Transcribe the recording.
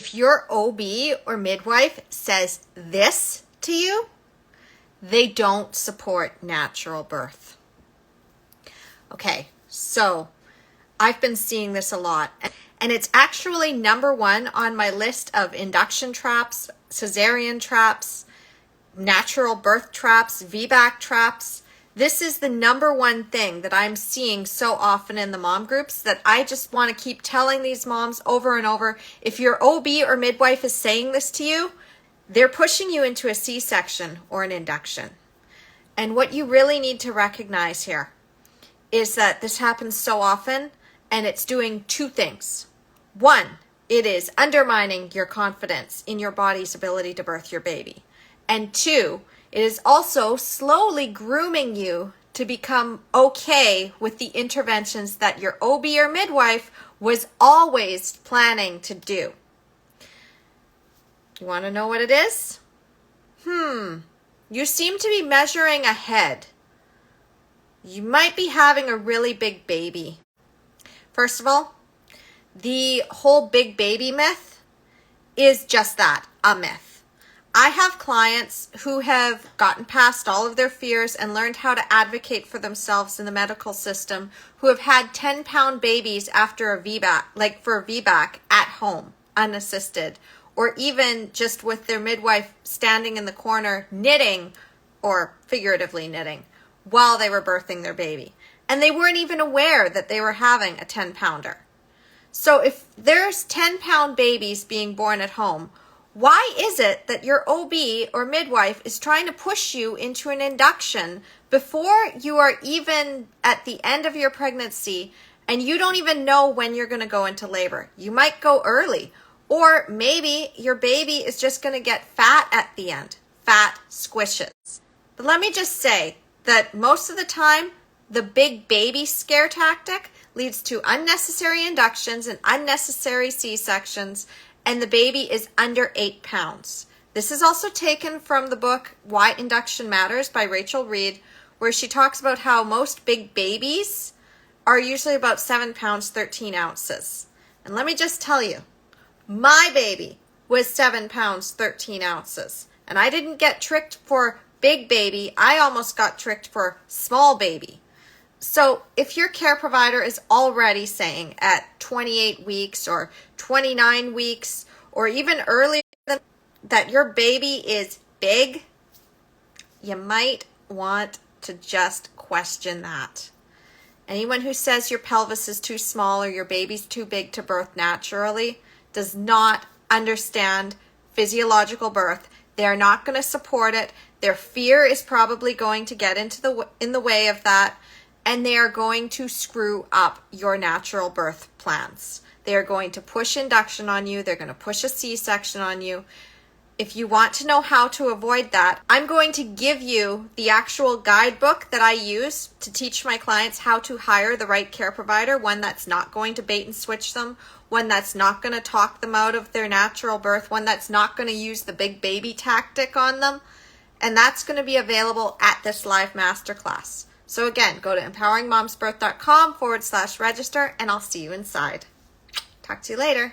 if your OB or midwife says this to you, they don't support natural birth. Okay, so I've been seeing this a lot, and it's actually number one on my list of induction traps, cesarean traps, natural birth traps, VBAC traps. This is the number one thing that I'm seeing so often in the mom groups that I just want to keep telling these moms over and over. If your OB or midwife is saying this to you, they're pushing you into a C-section or an induction. And what you really need to recognize here is that this happens so often, and it's doing two things. One, it is undermining your confidence in your body's ability to birth your baby. And two, it is also slowly grooming you to become okay with the interventions that your OB or midwife was always planning to do. You want to know what it is? You seem to be measuring ahead. You might be having a really big baby. First of all, the whole big baby myth is just that, a myth. I have clients who have gotten past all of their fears and learned how to advocate for themselves in the medical system, who have had 10-pound babies after a VBAC, like for a VBAC at home, unassisted, or even just with their midwife standing in the corner knitting, or figuratively knitting, while they were birthing their baby. And they weren't even aware that they were having a 10-pounder. So if there's 10-pound babies being born at home, why is it that your OB or midwife is trying to push you into an induction before you are even at the end of your pregnancy and you don't even know when you're going to go into labor? You might go early, or maybe your baby is just going to get fat at the end, fat squishes. But let me just say that most of the time, the big baby scare tactic leads to unnecessary inductions and unnecessary C-sections, and the baby is under 8 pounds. This is also taken from the book Why Induction Matters by Rachel Reed, where she talks about how most big babies are usually about 7 pounds, 13 ounces. And let me just tell you, my baby was 7 pounds, 13 ounces. And I didn't get tricked for big baby. I almost got tricked for small baby. So if your care provider is already saying at 28 weeks or 29 weeks or even earlier than that your baby is big, you might want to just question that. Anyone who says your pelvis is too small or your baby's too big to birth naturally does not understand physiological birth. They're not going to support it. Their fear is probably going to get in the way of that. And they are going to screw up your natural birth plans. They are going to push induction on you. They're going to push a C-section on you. If you want to know how to avoid that, I'm going to give you the actual guidebook that I use to teach my clients how to hire the right care provider, one that's not going to bait and switch them, one that's not going to talk them out of their natural birth, one that's not going to use the big baby tactic on them. And that's going to be available at this live masterclass. So again, go to empoweringmomsbirth.com/register, and I'll see you inside. Talk to you later.